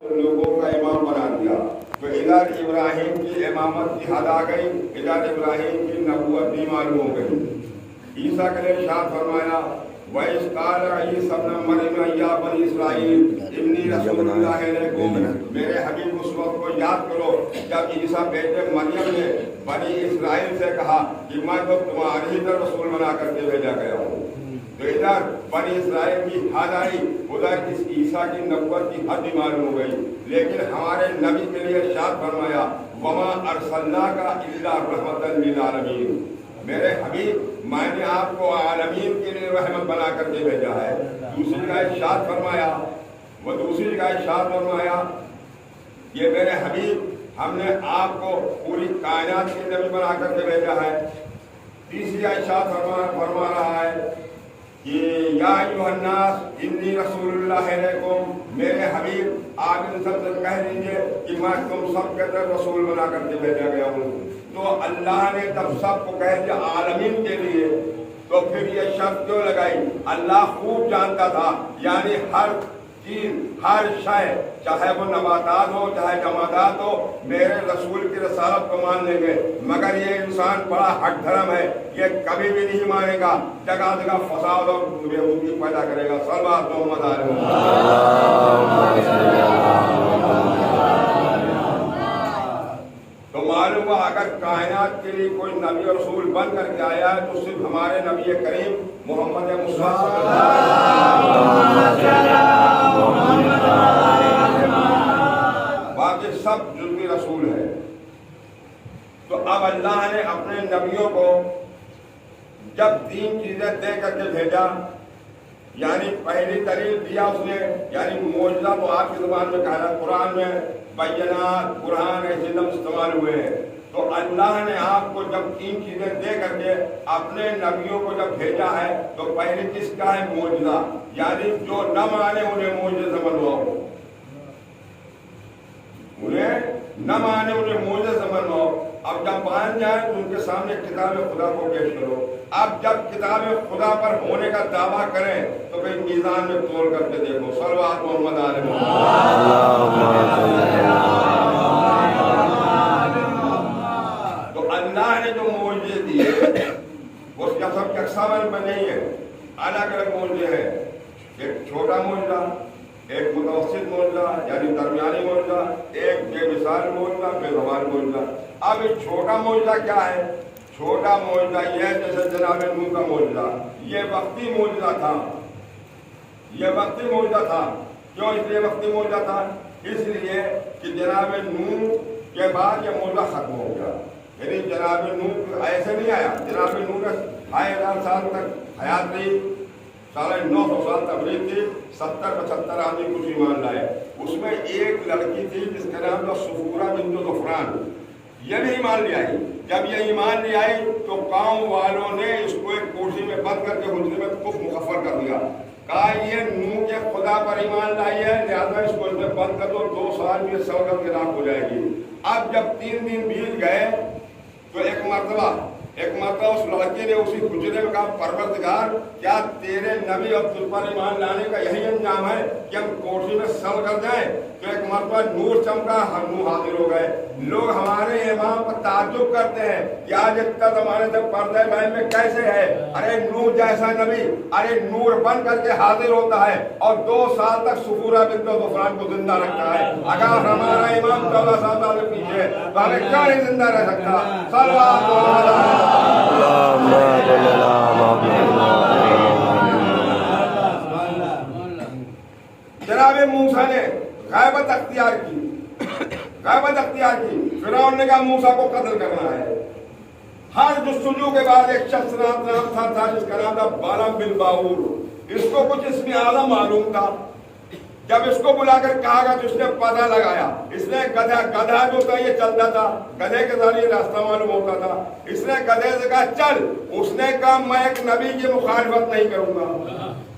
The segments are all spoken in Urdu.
لوگوں کا امام بنا دیا تو ادھر ابراہیم کی امامت کی حد آ گئی، ادھر ابراہیم کی نبوت نہیں معلوم ہو گئی۔ عیسیٰ کے لیے ارشاد فرمایا وَإِذْ قَالَ عِيسَىٰ ابْنُ مَرْيَمَ يَا بَنِي إِسْرَائِيلَ إِنِّي رَسُولُ اللَّهِ إِلَيْكُمْ، میرے حبیب اس وقت کو یاد کرو جب عیسیٰ بیٹے مریم نے بنی اسرائیل سے کہا کہ میں تو تمہاری ہی رسول بنا کر کے بھیجا گیا ہوں۔ تو ادھر بنی اسرائیل کی حد آئی، ادھر اس عیسیٰ کی نبوت کی حد ہی معلوم ہو گئی۔ لیکن ہمارے نبی کے لیے ارشاد فرمایا وَمَا أَرْسَلْنَاكَ إِلَّا رَحْمَةً لِّلْعَالَمِينَ، میرے حبیب میں نے آپ کو عالمین کے لیے رحمت بنا کر کے بھیجا ہے۔ دوسری جگہ ارشاد فرمایا یہ میرے حبیب ہم نے آپ کو پوری کائنات کے نبی بنا کر کے بھیجا ہے۔ تیسری جگہ ارشاد فرما رہا ہے کہ یا ایھا الناس انی رسول اللہ علیکم، میرے حبیب آپ ان سب سے کہہ دیجئے کہ میں تم سب کے طرف رسول بنا کر کے بھیجا گیا ہوں۔ تو اللہ نے جب سب کو کہہ دیا عالمین کے لیے تو پھر یہ شرط کیوں لگائی؟ اللہ خوب جانتا تھا، یعنی ہر چیز ہر شے چاہے وہ نباتات ہو چاہے جمادات ہو میرے رسول کی رسالت کو مان لیں گے، مگر یہ انسان بڑا ہٹ دھرم ہے، یہ کبھی بھی نہیں مانے گا، جگہ جگہ فساد اور بےہودگی پیدا کرے گا۔ صلوات محمد علیہ۔ تو معلوم ہوا اگر کائنات کے لیے کوئی نبی اور رسول بن کر کے آیا ہے تو صرف ہمارے نبی کریم محمد مصطفیٰ صلی اللہ علیہ وسلم، باقی سب جزوی رسول ہیں۔ تو اب اللہ نے اپنے نبیوں کو جب 3 چیزیں دے کر کے بھیجا، یعنی پہلی دلیل دیا اس نے، یعنی معجزہ تو آپ کی زبان میں کہا ہے، قرآن میں بینات قرآن ایسے لفظ استعمال ہوئے ہیں۔ تو اللہ نے آپ کو جب 3 چیزیں دے کر کے اپنے نبیوں کو جب بھیجا ہے تو پہلی چیز کا ہے معجزہ، یعنی جو نہ مانے انہیں معجزے سے منواؤ، انہیں نہ مانے انہیں معجزے سے منواؤ۔ اب جب مان جائے تو ان کے سامنے کتاب خدا کو پیش کرو۔ اب جب کتاب خدا پر ہونے کا دعویٰ کریں تو پھر میزان میں تول کر کے دیکھو۔ صلوات محمد علیہ تو اللہ نے جو معجزے دیے وہ سب یکساں میں نہیں ہے، الگ الگ معجزے ہیں۔ ایک چھوٹا معجزہ، ایک متوسط معجزہ یعنی درمیانی معجزہ، ایک بے مثال معجزہ، بے زبان معجزہ۔ اب ایک چھوٹا معجزہ کیا ہے؟ چھوٹا معجزہ یہ ہے جیسے جناب نوح کا معجزہ، یہ وقتی معجزہ تھا، یہ وقتی معجزہ تھا۔ کیوں اس لیے وقتی معجزہ تھا؟ اس لیے کہ جناب نوح کے بعد یہ معجزہ ختم ہو گیا، یعنی جناب نوح ایسے نہیں آیا۔ جناب نوح نے 2500 سال تک حیات رہی، 950 سال تبلیغ تھی، 70-75 آدمی کچھ ایمان لائے۔ اس میں ایک لڑکی تھی جس کا نام تھا صفورہ بنت غفران، یہ بھی ایمان لے آئی۔ جب یہ ایمان لے آئی تو قوم والوں نے اس کو ایک کوٹھی میں بند کر کے حجرے میں کفر مکفر کر دیا، کہا یہ نوح کے خدا پر ایمان لائی ہے لہذا اس کو اس میں بند کر دو، 2 سال میں سوگند کے راک ہو جائے گی۔ اب جب 3 دن بیت گئے تو ایک مرتبہ اس لڑکی نے اسی حجرے میں کہا پروردگار کیا تیرے نبی اور تجھ پر ایمان لانے کا یہی انجام ہے کہ ہم کوٹھی میں سل کر جائیں؟ تو ایک مرتبہ نور چمکا، ہم نور حاضر ہو گئے۔ لوگ ہمارے امام پر تعجب کرتے ہیں کہ آج اتنا زمانے سے پردہ محل میں کیسے ہے؟ ارے نور جیسا نبی ارے نور بن کر کے حاضر ہوتا ہے اور 2 سال تک صفورہ بنت غفران کو زندہ رکھتا ہے۔ اگر ہمارا امام 14 سال سے پیچھے ہے تو ہمیں کیا نہیں زندہ رہ سکتا؟ صلوات جناب موسیٰ نے غیبت اختیار کی، فرعون نے کہا موسیٰ کو قتل کرنا ہے۔ ہر جستجو کے بعد ایک شخص نام تھا جس کا نام تھا بالام بن باور، اس کو کچھ اسم اعظم معلوم تھا۔ جب اس کو بلا کر کہا گیا تو اس نے پتہ لگایا، اس نے گدھا جو تھا یہ چلتا تھا، گدھے کے ذریعے راستہ معلوم ہوتا تھا، اس نے گدھے سے کہا چل، اس نے کہا میں ایک نبی کی مخالفت نہیں کروں گا۔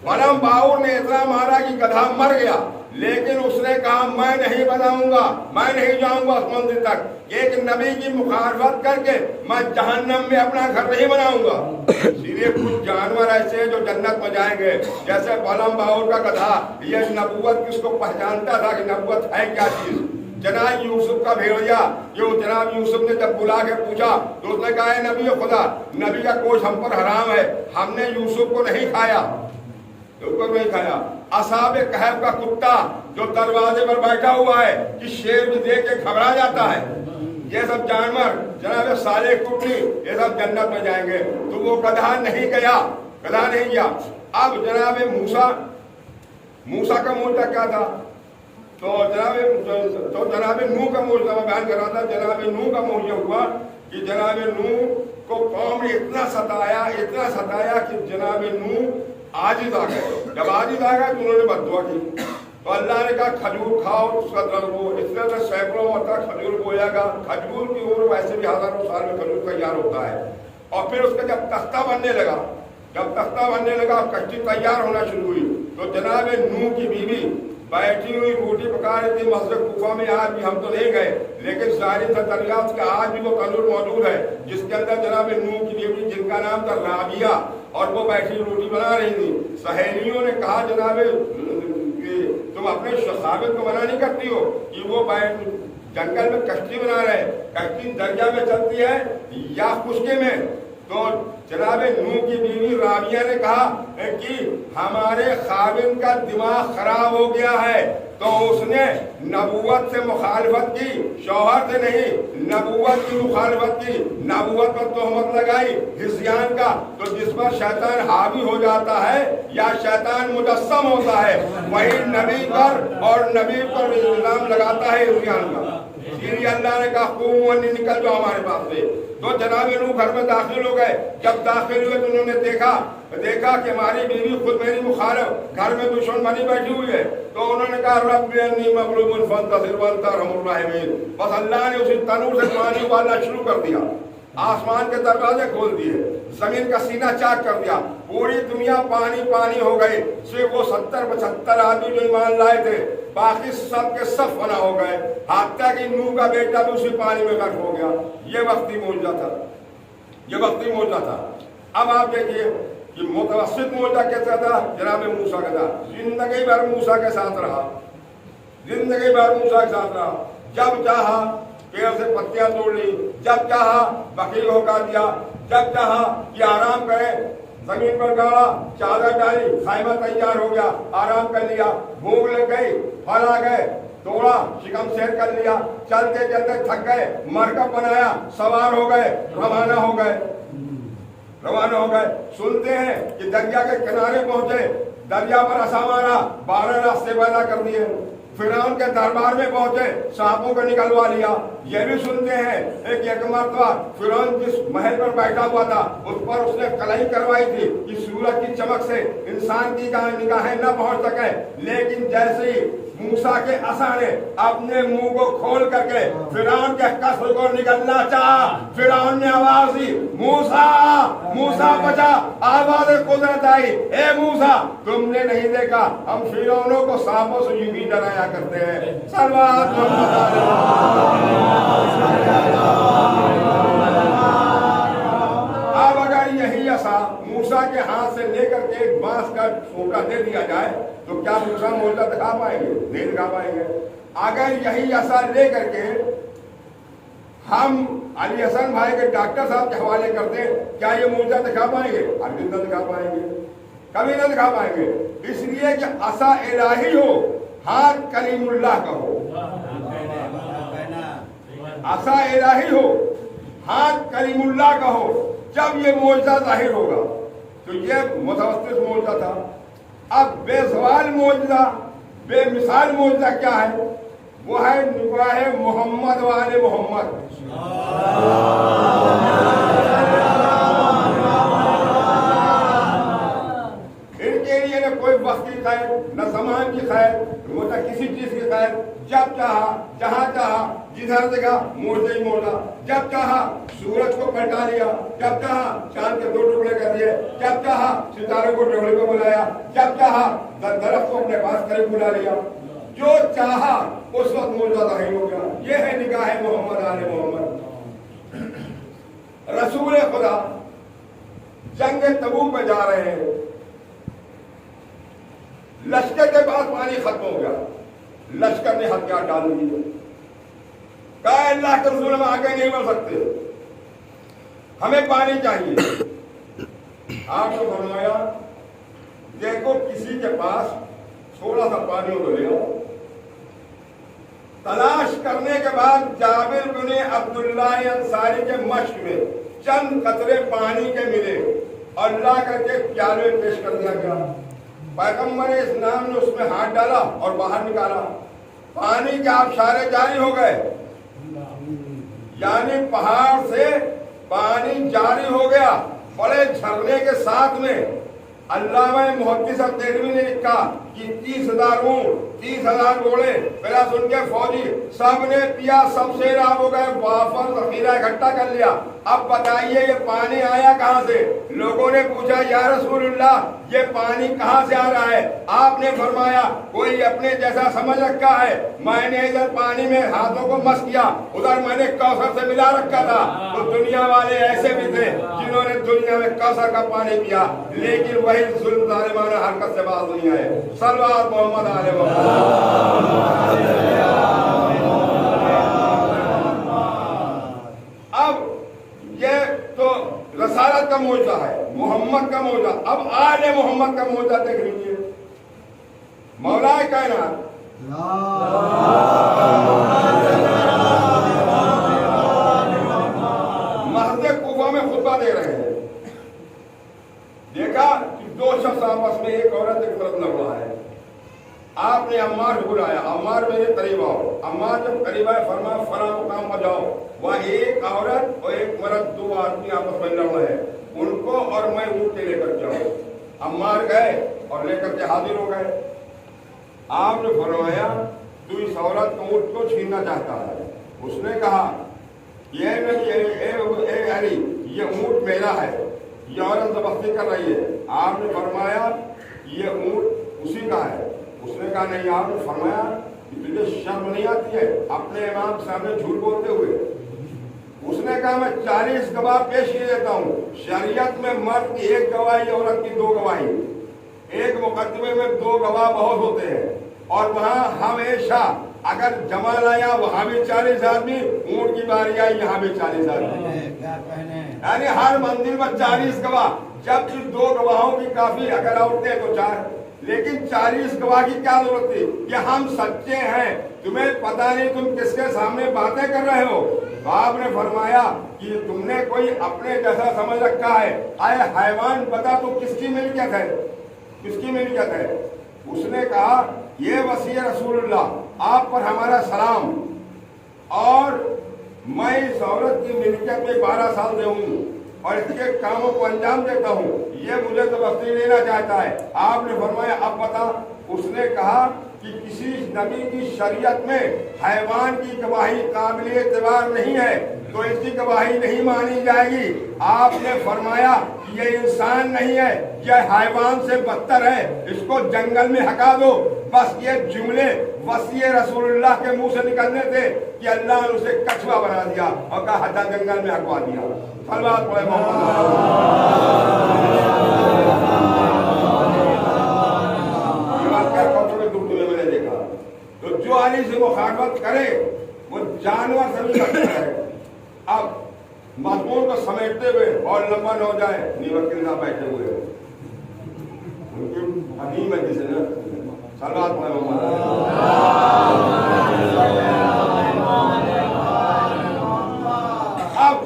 بالام باور نے اتنا مارا کہ گدھا مر گیا، لیکن اس نے کہا میں نہیں بناؤں گا، میں نہیں جاؤں گا اس منزل تک، ایک نبی کی مخالفت کر کے میں جہنم میں اپنا گھر نہیں بناؤں گا۔ سیدھے کچھ جانور ایسے ہیں جو جنت میں جائیں گے، جیسے بالم باور کا گدھا، یہ نبوت کس کو پہچانتا تھا کہ نبوت ہے کیا چیز۔ جناب یوسف کا بھیڑیا، جو جناب یوسف نے جب بلا کے پوچھا تو اس نے کہا ہے نبی خدا، نبی کا گوشت ہم پر حرام ہے، ہم نے یوسف کو نہیں کھایا، نہیں کھایا۔ اصحاب کہف کا کتا جو دروازے پر بیٹھا ہوا ہے کہ شیر بھی دیکھ کے گھبرا جاتا ہے، یہ سب جانور جناب صالح کٹنی یہ سب جنت میں جائیں گے، تو وہ گدھا نہیں گیا، گدھا نہیں گیا۔ اب جناب موسیٰ کا معجزہ کیا تھا؟ تو جناب نوح کا معجزہ میں بیان کر رہا تھا۔ جناب نوح کا معجزہ ہوا کہ جناب نوح کو قوم نے اتنا ستایا کہ جناب نوح عاجز آ گئے۔ جب عاجز آ گئے تو انہوں نے بد دعا کی، تو اللہ نے کہا کھجور کھاؤ اس کا درد ہو۔ اس طرح سے سینکڑوں مرتبہ کھجور بویا گا۔ کھجور کی عمر ویسے بھی ہزاروں سال میں کھجور تیار ہوتا ہے۔ اور پھر اس کا جب تختہ بننے لگا، کشتی تیار ہونا شروع ہوئی، تو جناب نوح کی بیوی بیٹھی ہوئی روٹی پکا رہی تھی مسجد کوفہ میں۔ آج بھی ہم تو نہیں گئے لیکن ظاہر سے دریافت کہ آج بھی وہ تنور موجود ہے جس کے اندر جناب نوح کی بیوی جن کا نام تھا رابعہ، اور وہ بیٹھی روٹی بنا رہی تھی۔ سہیلیوں نے کہا جناب تم اپنے ثابت کو منع نہیں کرتی ہو کہ وہ جنگل میں کشتی بنا رہے، کشتی دریا میں چلتی ہے یا خشکی میں؟ تو جناب نوح کی بیوی رابعہ نے کہا کہ ہمارے خاوند کا دماغ خراب ہو گیا ہے، تو اس نے نبوت سے مخالفت کی، شوہر سے نہیں، نبوت کی مخالفت کی، نبوت پر تہمت لگائی ہذیان کا۔ تو جس پر شیطان حاوی ہو جاتا ہے یا شیطان مجسم ہوتا ہے، وہی نبی پر اور نبی پر الزام لگاتا ہے ہذیان کا۔ اسی اللہ نے کہا قوم نکل جاؤ ہمارے پاس سے۔ تو جناب نوح گھر میں داخل ہو گئے۔ جب داخل ہوئے تو انہوں نے دیکھا کہ ہماری بیوی خود میری مخالف، گھر میں دشمن بنی بیٹھی ہوئی ہے۔ تو انہوں نے کہا رب انی مغلوب فانتصر وانت ارحم الراحمین۔ بس اللہ نے اسی تنور سے پانی ابالنا شروع کر دیا، آسمان کے دروازے کھول دیے، زمین کا سینہ چاک کر دیا، پوری دنیا پانی پانی ہو گئی۔ صرف وہ 70-75 آدمی جو ایمان لائے تھے، باقی سب کے سب فنا ہو گئے، حتیٰ کہ نوح کا بیٹا بھی اسی پانی میں غرق ہو گیا۔ یہ وقتی معجزہ تھا۔ اب آپ دیکھیے کہ متوسط معجزہ کیسا تھا؟ جناب موسیٰ کا تھا۔ زندگی بھر موسیٰ کے ساتھ رہا، جب چاہا پیڑ سے پتیاں توڑ لی، جب چاہا بکری کو ہٹا دیا، جب چاہا کہ آرام کرے زمین پر گاڑا، چادر ڈالی، خیمہ تیار ہو گیا، آرام کر لیا، بھوک لگ گئی، پھل آ گئے، توڑا، شکم سیر کر لیا، چلتے چلتے تھک گئے، مرکب بنایا، سوار ہو گئے، روانہ ہو گئے۔ سنتے ہیں کہ دریا کے کنارے پہنچے، دریا پر عصا مارا، 12 راستے پیدا کر دیے۔ فرعون کے دربار میں پہنچے، سانپوں کو نکلوا لیا۔ یہ بھی سنتے ہیں ایک مرتبہ فرعون جس محل پر بیٹھا ہوا تھا اس پر اس نے قلعی کروائی تھی کہ سورج کی چمک سے انسان کی نگاہیں نہ پہنچ سکے، لیکن جیسے ہی موسیٰ کے عصا نے اپنے منہ کو کھول کر کے فرعون کے قصر کو نکلنا چاہا، فرعون نے آواز دی موسیٰ موسیٰ بچا، آواز قدرت آئی، اے موسیٰ تم نے نہیں دیکھا ہم فرعونوں کو سانپوں سے یوں ہی ڈرایا کرتے ہیں۔ صلوات اب اگر یہی عصا موسیٰ کے ہاتھ سے لے کر کے ایک بانس کا ٹھوکا دے دیا جائے تو کیا موسیٰ معجزہ دکھا پائیں گے؟ نہیں دکھا پائیں گے۔ اگر یہی عصا لے کر کے ہم علی حسن بھائی کے ڈاکٹر صاحب کے حوالے کرتے ہیں، کیا یہ معجزہ دکھا پائیں گے؟ ہرگز نہ دکھا پائیں گے، کبھی نہ دکھا پائیں گے، اس لیے کہ عصا الہی ہو، ہاتھ کلیم اللہ کا ہو۔ عصا الہی ہو، ہاتھ کلیم اللہ کا ہو، جب یہ معجزہ ظاہر ہوگا۔ تو یہ متوسط معجزہ تھا۔ اب بے زوال معجزہ، بے مثال معجزہ کیا ہے؟ وہ ہے نگاہ محمد والے محمد۔ ان کے لیے نہ کوئی وقت کی خیر، نہ زمان کی خیر، نہ کسی چیز کی خیر۔ جب چاہا، جہاں چاہا، جدھر جگہ معجزہ ہی معجزہ۔ جب چاہا سورج کو پلٹا لیا، جب چاہا چاند کے 2 ٹکڑے کر دیے، جب چاہا ستارے کو ٹکڑے کو بلایا، جب چاہا درخت کو اپنے پاس قریب بلا لیا۔ جو چاہا اس وقت موجودہ ظاہر ہو گیا. یہ ہے نگاہ محمد آل محمد. رسول خدا جنگ تبوک میں جا رہے ہیں. لشکر کے بعد پانی ختم ہو گیا. لشکر نے ہتھیار ڈال دیے. کہا اللہ کے رسول ہم آگے نہیں بڑھ سکتے, ہمیں پانی چاہیے. آپ نے فرمایا دیکھو کسی کے پاس تھوڑا سا پانی ہو تو لے آؤ. تلاش کرنے کے بعد جابر بن عبداللہ انصاری کے مشق میں چند قطرے پانی کے ملے. اللہ کر کے پیالے پیش کر دیا گیا. پیغمبر اسلام نے اس میں ہاتھ ڈالا اور باہر نکالا. پانی کے آبشارے جاری ہو گئے, یعنی پہاڑ سے پانی جاری ہو گیا بڑے جھرنے کے ساتھ میں. علامہ محدث دہلوی نے لکھا کہ 30,000 اونٹ 30,000 گھوڑے پہلا سن کے فوجی سب نے پیا, سب سے راب ہو گئے, وافر ذخیرہ اکٹھا کر لیا. اب بتائیے یہ پانی آیا کہاں سے؟ لوگوں نے پوچھا یا رسول اللہ یہ پانی کہاں سے آ رہا ہے؟ آپ نے فرمایا کوئی اپنے جیسا سمجھ رکھا ہے. میں نے ادھر پانی میں ہاتھوں کو مس کیا, ادھر میں نے کوثر سے ملا رکھا تھا. تو دنیا والے ایسے بھی تھے جنہوں نے دنیا میں کوثر کا پانی پیا, لیکن وہی ظلم ظالمانہ حرکت سے باز نہیں آئے. صلوات محمد علیہ وسلم. اب یہ تو رسالت کا معجزہ ہے, محمد کا معجزہ. اب آل محمد کا معجزہ دیکھ لیجیے. مولا کائنات مسجد کوفہ میں خطبہ دے رہے ہیں. دیکھا کہ 2 شخص آپس میں, ایک عورت ایک مرد لڑ رہا ہے. آپ نے عمار کو بلایا, عمار میرے قریب آؤ. عمار جب قریب آئے فرمایا فلاں مقام پر جاؤ, وہاں ایک عورت اور ایک مرد 2 آدمی آپس میں لڑ رہے ہیں, ان کو اور میں اونٹ کے لے کر جاؤں. عمار گئے اور لے کر کے حاضر ہو گئے. آپ نے فرمایا تو اس عورت کو اونٹ کو چھیننا چاہتا ہے. اس نے کہا یہ اونٹ میرا ہے, یہ عورت زبردستی کر رہی ہے. آپ نے فرمایا یہ اونٹ اسی کا ہے. اس نے کہا نہیں. آپ نے فرمایا کہ تجھے شرم نہیں آتی ہے اپنے امام کے سامنے جھوٹ بولتے ہوئے؟ اس نے کہا میں 40 گواہ پیش کیے دیتا ہوں. شریعت میں مرد کی 1 گواہی, عورت کی 2 گواہی. ایک مقدمے میں 2 گواہ بہت ہوتے ہیں, اور وہاں ہمیشہ اگر جمع لایا وہاں بھی 40 آدمی, اونٹ کی باری آئی یہاں بھی 40 آدمی, یعنی ہر منزل میں 40 گواہ. جب 2 گواہوں کی کافی, اگر عورتیں تو 4, لیکن 40 گواہ کی کیا ضرورت تھی کہ ہم سچے ہیں, تمہیں پتہ نہیں تم کس کے سامنے باتیں کر رہے ہو. باپ نے فرمایا کہ تم نے کوئی اپنے جیسا سمجھ رکھا ہے. اے حیوان بتا تو کس کی ملکیت ہے, کس کی ملکیت ہے؟ اس نے کہا یہ وصیت رسول اللہ آپ پر ہمارا سلام, اور میں اس عورت کی ملکیت میں 12 سال سے ہوں اور اس کے کاموں کو انجام دیتا ہوں. یہ مجھے زبردستی لینا چاہتا ہے. آپ نے فرمایا اب بتا. اس نے کہا کہ کسی نبی کی شریعت میں حیوان کی گواہی قابل اعتبار نہیں ہے تو اس کی گواہی نہیں مانی جائے گی. آپ نے فرمایا یہ انسان نہیں ہے, یہ حیوان سے بدتر ہے, اس کو جنگل میں ہکا دو. بس یہ جملے وصیت رسول اللہ کے منہ سے نکلنے تھے کہ اللہ نے اسے کچھوا بنا دیا اور کہا ہٹا جنگل میں ہکوا دیا. صلوات پڑھے محمد. میں نے دیکھا تو جو علی سے مخالفت کرے وہ جانور سے بھی کرتا ہے. اب مضمون کو سمیٹتے ہوئے اور لمبا نہ ہو جائے, وکیل صاحب بیٹھے ہوئے ان کی حکیم ہے جسے نا. صلوات پڑھے محمد. اب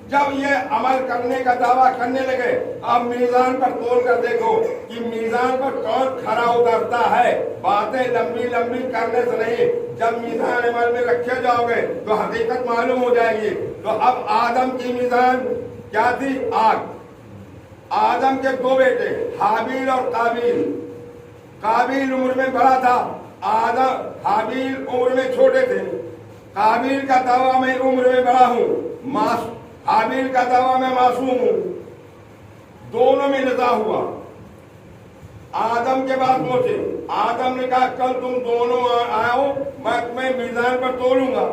جب یہ عمل کرنے کا دعویٰ کرنے لگے, اب میزان پر تول کر دیکھو کہ میزان پر کون کھڑا اترتا ہے. باتیں لمبی لمبی کرنے سے نہیں, جب میزان عمل میں رکھے جاؤ گے تو حقیقت معلوم ہو جائے گی. تو اب آدم کی میزان کیا تھی؟ آگ. آدم کے 2 بیٹے حابیل اور قابیل. قابیل عمر میں بڑا تھا, حابیل عمر میں چھوٹے تھے. قابیل کا دعویٰ میں عمر میں بڑا ہوں, حابیل کا دعویٰ میں معصوم ہوں. دونوں میں نزاع ہوا. آدم کے بعد پہنچے. آدم نے کہا کل تم دونوں آؤ میں تمہیں میزان پر تولوں گا.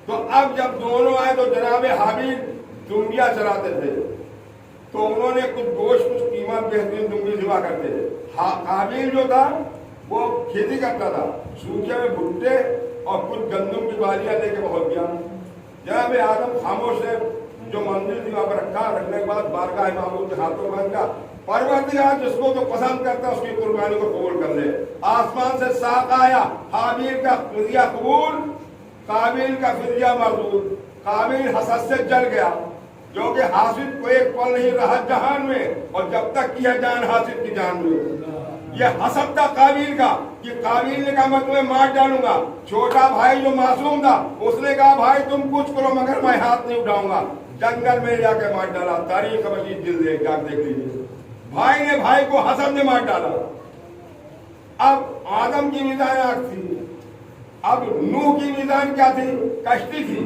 تو اب جب دونوں آئے تو جناب حابیل دنگیا چلاتے تھے, تو انہوں نے کچھ گوشت کچھ قیمت بہترین دنگی ذبح کرتے تھے. حابیل جو تھا وہ کھیتی کرتا تھا, سوکھے میں بھٹے اور کچھ گندم کی بالیاں لے کے پہنچ گیا. جناب آدم خاموش ہے, جو منزل تھی وہاں پر رکھنے کے بعد بارگاہ معبود کے ہاتھوں باندھ کا پروردگار جس کو تو پسند کرتا ہے اس کی قربانی کو قبول کر لے. آسمان سے ساق آیا, حابیل کا فدیہ قبول, قابیل کا فدیہ مردود. قابیل حسد سے جل گیا, جو کہ حاسد کو ایک پل نہیں رہا جہان میں, اور جب تک کی ہے جان حاسد کی جان میں. یہ حسد تھا قابیل کا, کہ قابیل نے کہا میں تمہیں مار ڈالوں گا. چھوٹا بھائی جو معصوم تھا اس نے کہا بھائی تم کچھ کرو مگر میں ہاتھ نہیں اٹھاؤں گا. جنگل میں جا کے مار ڈالا. تاریخ مجید جلد ایک جا دیکھ لیجیے. بھائی نے بھائی کو حسد نے مار ڈالا. اب آدم کی میزان آگ تھی, اب نوح کی میزان کیا تھی؟ کشتی تھی.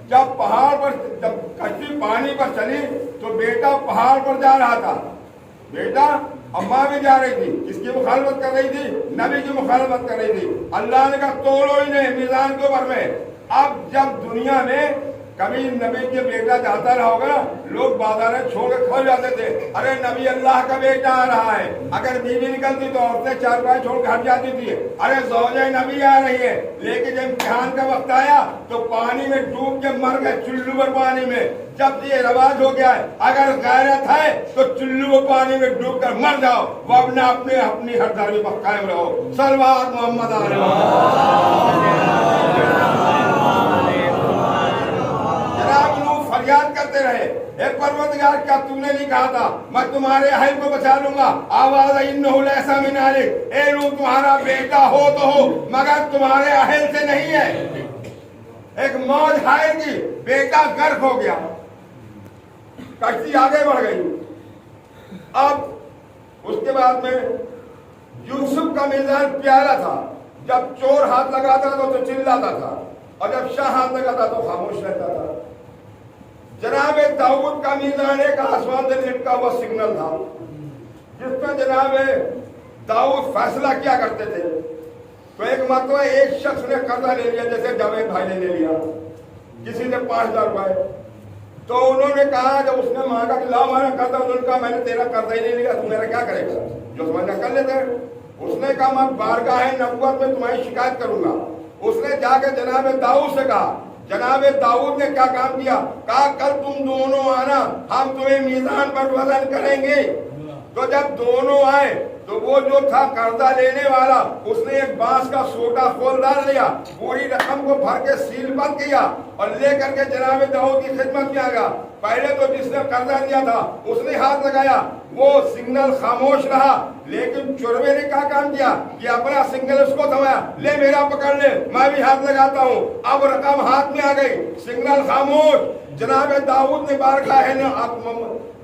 جب پہاڑ پر جب کشتی پانی پر چلی تو بیٹا پہاڑ پر جا رہا تھا. بیٹا اماں بھی جا رہی تھی. کس کی مخالفت کر رہی تھی؟ نبی کی مخالفت کر رہی تھی. اللہ نے کہا توڑو انہیں میزان کے اوپر میں. اب جب دنیا میں کبھی نبی کے بیٹا جاتا رہا ہوگا, لوگ بازاریں چھوڑ کے کھول جاتے تھے, ارے نبی اللہ کا بیٹا آ رہا ہے. اگر بیوی نکلتی تو عورتیں چارپائی چھوڑ کے ہٹ جاتی تھی, ارے زوجہ نبی آ رہی ہے. لیکن جب امتحان کا وقت آیا تو پانی میں ڈوب کے مر گئے, چلو پر پانی میں. جب یہ رواج ہو گیا ہے اگر غیرت ہے تو چلو پانی میں ڈوب کر مر جاؤ, ورنہ اپنی ہر دھرمی پر قائم رہو. صلوات محمد فریاد کرتے رہے, اے پروردگار کیا تو نے نہیں کہا تھا میں تمہارے اہل کو بچا لوں گا؟ آواز انہو لیسا من اہلک, اے لوگ تمہارا بیٹا ہو تو ہو مگر تمہارے اہل سے نہیں ہے. ایک موج حائل کی, بیٹا غرق ہو گیا, کشتی آگے بڑھ گئی. اب اس کے بعد میں یوسف کا میزان پیارا تھا. جب چور ہاتھ لگاتا تھا تو چلاتا تھا, اور جب شاہ ہاتھ لگاتا تو خاموش رہتا تھا. جناب داؤد کا میزان ایک آسمان سے لٹکا ہوا سگنل تھا, جس میں جناب داؤد فیصلہ کیا کرتے تھے. تو ایک مرتبہ ایک شخص نے قرضہ لے لیا, جیسے جاوید بھائی نے لے لیا کسی نے 5000 روپئے. تو انہوں نے کہا, جب اس نے مانگا کہ لاؤ ہمارا قرضہ, انہوں نے کہا میں نے تیرا قرضہ ہی نہیں لیا, تو میرا کیا کرے گا؟ جو سمجھنا کر لیتے ہیں. اس نے کہا میں بارگاہ نبوت میں تمہاری شکایت کروں گا. اس نے جا کے جناب داؤد سے کہا. جناب داؤد نے کیا کام کیا؟ کہا کل تم دونوں آنا, ہم تمہیں میزان پر وزن کریں گے. تو جب دونوں آئے تو وہ جو تھا قرضہ لینے والا, اس نے ایک بانس کا سوٹا کھول ڈال لیا, پوری رقم کو بھر کے سیل بند کیا اور لے کر کے جناب داؤد کی خدمت میں آ گیا. پہلے تو جس نے قرضہ دیا تھا اس نے ہاتھ لگایا, وہ سگنل خاموش رہا. لیکن چوروے نے کیا کام کیا کہ اپنا سگنل اس کو تھمایا, لے میرا پکڑ لے, میں بھی ہاتھ لگاتا ہوں. اب رقم ہاتھ میں آ گئی, سگنل خاموش. جناب داؤد نے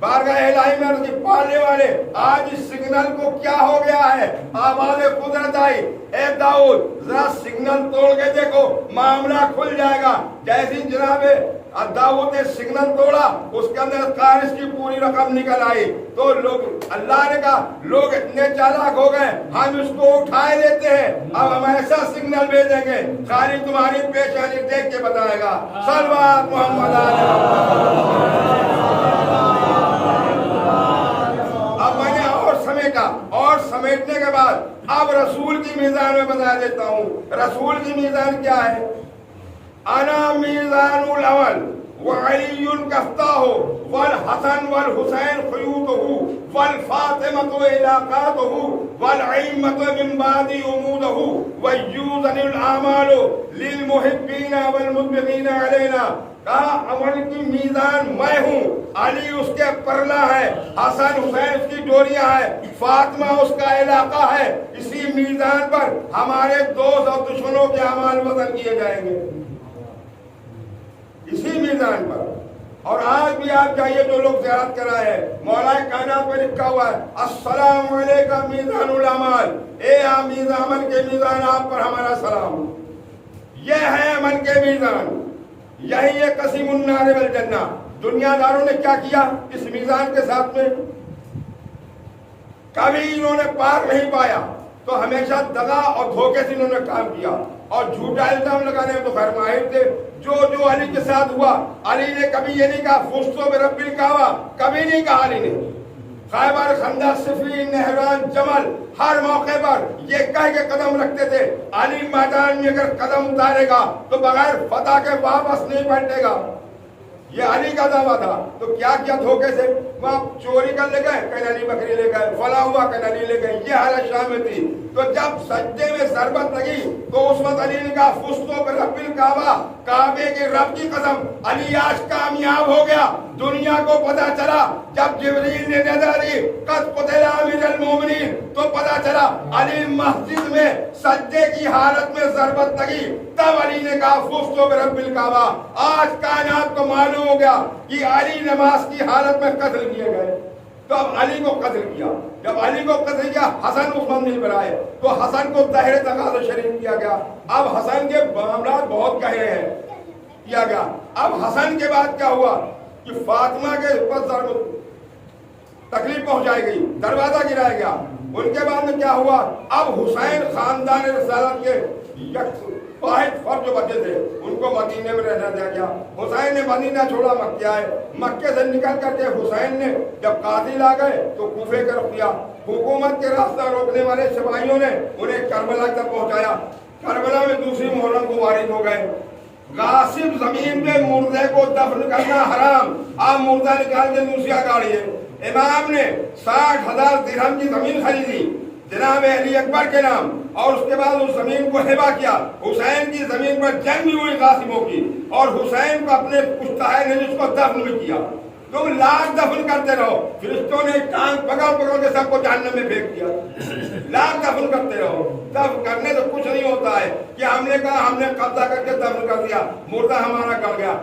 بارگاہ الہی میں عرض کی, پالنے والے آج اس سگنل کو کیا ہو گیا ہے؟ آواز قدرت آئی, اے داؤد ذرا سگنل توڑ کے دیکھو, معاملہ کھل جائے گا. جیسی جناب داؤد نے سگنل توڑا, اس کے اندر قارض کی پوری رقم نکل آئی. تو لوگ, اللہ نے کہا لوگ اتنے چالاک ہو گئے, ہم اس کو اٹھائے لیتے ہیں, اب ہم ایسا سگنل بھیجیں گے خالی تمہاری پیشانی دیکھ کے بتائے گا. صلوات محمد اور سمیٹنے کے بعد اب رسول کی میزان میں بتا دیتا ہوں. رسول کی میزان کیا ہے؟ انا میزان الاول وعلی کفتاہ والحسن والحسین خیوطہ والفاطمة علاقاتہ والعیمة من بعد عمودہ ویوزن الاعمال للمحبین والمبغین علینا. کہا عمل کی میزان میں ہوں, علی اس کے پرلا ہے, حسن حسین اس کی ڈوریاں ہے, فاطمہ اس کا علاقہ ہے. اسی میزان پر ہمارے دوست اور دشمنوں کے اعمال وزن کیے جائیں گے, اسی میزان پر. اور آج بھی آپ جائیے جو لوگ زیارت کرائے ہیں, مولا کائنات پہ لکھا ہوا ہے السلام علیکم میزان الاعمال, اے میزان عمل کے میزان آپ پر ہمارا سلام. یہ ہے عمل کے میزان, یہی ہے قسیم النار والجنہ. دنیا داروں نے کیا کیا اس میزان کے ساتھ میں؟ کبھی انہوں نے پار نہیں پایا، تو ہمیشہ دغا اور دھوکے سے انہوں نے کام کیا اور جھوٹا الزام لگانے میں تو خیر ماہر تھے۔ جو علی کے ساتھ ہوا، علی نے کبھی یہ نہیں کہا فستو برب الکعبہ، کبھی نہیں کہا علی نے۔ خیبر، خندق، صفین، نہران، جمل، ہر موقع پر یہ کہہ کے قدم رکھتے تھے علی میدان میں اگر قدم اتارے گا تو بغیر فتح کے واپس نہیں پلٹے گا، یہ علی کا دعویٰ تھا۔ تو کیا کیا دھوکے سے، وہاں چوری کر لے گئے، کہیں علی بکری لے گئے، فلاں ہوا کہیں علی لے گئے، یہ حالت شام میں تھی۔ تو جب سجدے میں ضربت لگی تو اس وقت علی نے کہا فستو برب الکعبہ، کعبے کے رب کی قسم علی آج کامیاب ہو گیا۔ دنیا کو پتا چلا جب جبریل نے نظر دی قد قتل امیر المومنین، تو پتا چلا علی مسجد میں سجدے کی حالت میں ضربت لگی، تب علی نے کہا فستو برب الکعبہ۔ آج کائنات کو معلوم ہو گیا کہ علی نماز کی حالت میں قتل کیے گئے۔ تو اب علی کو قتل کیا، جب علی کو قتل کیا حسن عثمان نہیں بنائے، تو حسن کو دہر تقاضا شریف کیا گیا۔ اب حسن کے معاملات بہت گہرے ہیں، کیا گیا۔ اب حسن کے بعد کیا ہوا کہ فاطمہ کے اوپر تکلیف پہنچائی گئی، دروازہ گرایا گیا۔ ان کے بعد میں کیا ہوا، اب حسین خاندان رسالت کے واحد فرد جو بچے تھے ان کو مدینے میں رہنا دیا گیا۔ حسین نے مدینہ چھوڑا، مکہ آئے، مکے سے نکل کر کے حسین نے جب قاتل آ گئے تو کوفے کا رخ کیا۔ حکومت کے راستہ روکنے والے سپاہیوں نے انہیں کربلا تک پہنچایا۔ کربلا میں دوسری محرم کو وارد ہو گئے۔ غاصب زمین پہ مردے کو دفن کرنا حرام، آپ مردہ نکال کے دوسرا گاڑیے۔ امام نے 60,000 درہم کی زمین خریدی جناب علی اکبر کے نام، اور اس کے بعد اس زمین کو ہبہ کیا۔ حسین کی زمین پر جنگ بھی ہوئی غاصبوں کی، اور حسین کو اپنے پشتہائے نے جس کو دفن بھی کیا۔ تم لاکھ دفن کرتے رہو، فرشتوں نے ٹانگ پکڑ پکڑ کے سب کو جہنم میں پھینک دیا۔ لاکھ دفن کرتے رہو، دفن کرنے سے کچھ نہیں ہوتا ہے کہ ہم نے کہا ہم نے قبضہ کر کے دفن کر دیا، مردہ ہمارا گل گیا،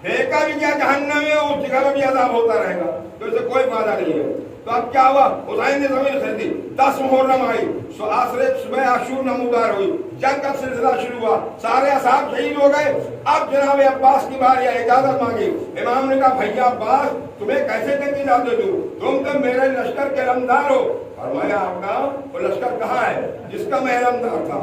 پھینکا بھی کیا جہنم میں، اس جگہ میں بھی عذاب ہوتا رہے گا، تو اسے کوئی فائدہ نہیں ہے۔ تو اب کیا ہوا، حسین نے زمین خریدی، 10 محرم آئی، صبح عاشور نمودار ہوئی، جنگ کا سلسلہ شروع ہوا، سارے اصحاب شہید ہو گئے۔ اب جناب عباس کی باری آئی، اجازت مانگی۔ امام نے کہا بھیا عباس تمہیں کیسے جنگی اجازت دوں، تم تو میرے لشکر کے علمدار ہو۔ فرمایا آقا وہ لشکر کہاں ہے جس کا میں علمدار تھا؟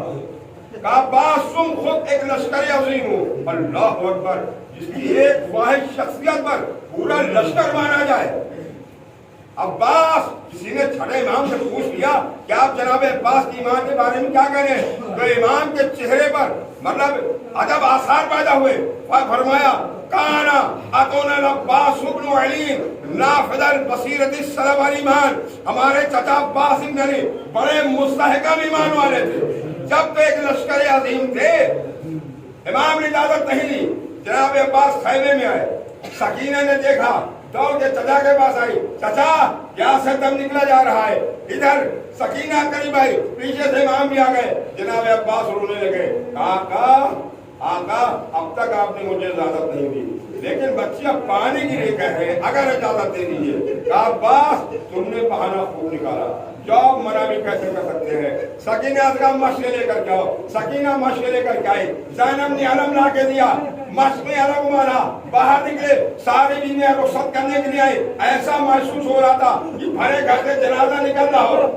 کہا عباس تم خود ایک لشکر عظیم ہو، اللہ اکبر، جس کی ایک واحد شخصیت پر پورا لشکر مانا جائے۔ عباس کسی نے چھڑے امام سے پوچھ لیا کہ آپ جناب عباس کی ایمان کے بارے میں کیا کہہ رہے ہیں، تو امام کے چہرے پر مطلب عجب آثار پیدا ہوئے۔ فرمایا کانا اتونا العباس بن علی نافذ البصیرۃ السلام الایمان، ہمارے چچا عباس بن علی بڑے مستحکم ایمان والے تھے، جب تو ایک لشکر عظیم تھے۔ امام نے اجازت نہیں دی، جناب عباس خیمے میں آئے، سکینہ نے دیکھا، دوڑ کے چچا کے پاس آئی، چچا یہاں سے دم نکلا جا رہا ہے، ادھر سکینہ قریب آئی، پیچھے سے امام بھی آ گئے۔ جناب عباس رونے لگے، آقا اب تک آپ نے مجھے اجازت نہیں دی، لیکن بچیاں پانی کے لیے کہہ رہے ہیں، اگر اجازت دے دیجیے۔ کہا عباس تم نے بہانہ خوب نکالا، جاؤ منع بھی کیسے کر سکتے ہیں، سکینہ کا مشق لے کر جاؤ۔ سکینہ مشق لے کر کے آئی، زینب نے علم لا کے دیا، مشق میں علم مارا، باہر نکلے، ساری بیویاں رخصت کرنے کے لیے آئی، ایسا محسوس ہو رہا تھا کہ بھرے گھر سے جنازہ نکل رہا ہو۔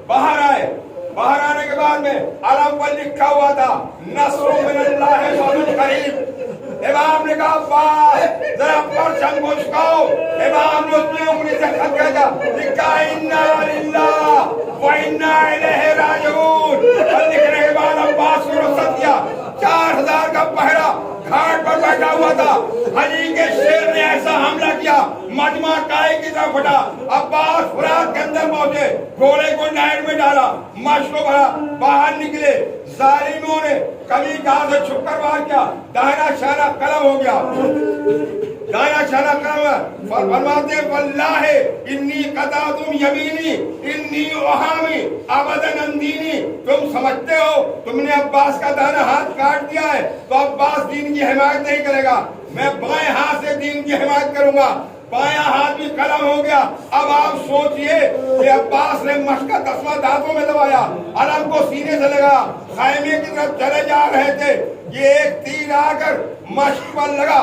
باہر آئے، باہر آنے کے بعد میں علم پر لکھا ہوا تھا نصر من اللہ فضل قریب۔ امام نے کہا عباس ذرا پرچم کو جھکاؤ۔ امام نے اس میں انگلی سے خط کیا، لکھا انا للہ و انا الیہ راجعون، اور لکھنے کے بعد عباس کو رخصت کیا۔ 4000 کا پہرا گھاٹ پر بیٹھا ہوا تھا، علی کے شیر نے ایسا حملہ کیا مجمع کائی کی طرف پھٹا۔ عباس فرات کے اندر پہنچے، گھوڑے کو نہر میں ڈالا، مشق کو بھرا، باہر نکلے، ظالموں نے کبھی کہاں سے چھپ کر وار کیا، دائرہ شانہ قلم ہو گیا، دائرہ شانہ قلم۔ فرماتے ہیں واللہ انی قطعتم یمینی انی احامی ابدا عن دینی، تم سمجھتے ہو تم نے عباس کا دائرہ ہاتھ کاٹ دیا ہے تو عباس دین کی حمایت نہیں کرے گا، میں بائیں ہاتھ سے دین کی حمایت کروں گا۔ بایاں ہاتھ بھی قلم ہو گیا۔ اب آپ سوچئے کہ عباس نے مشق کا تسمہ دانتوں میں دبایا، علم کو سینے سے لگا، خیمے کی طرف چلے جا رہے تھے، یہ ایک تیر آ کر مشق پر لگا،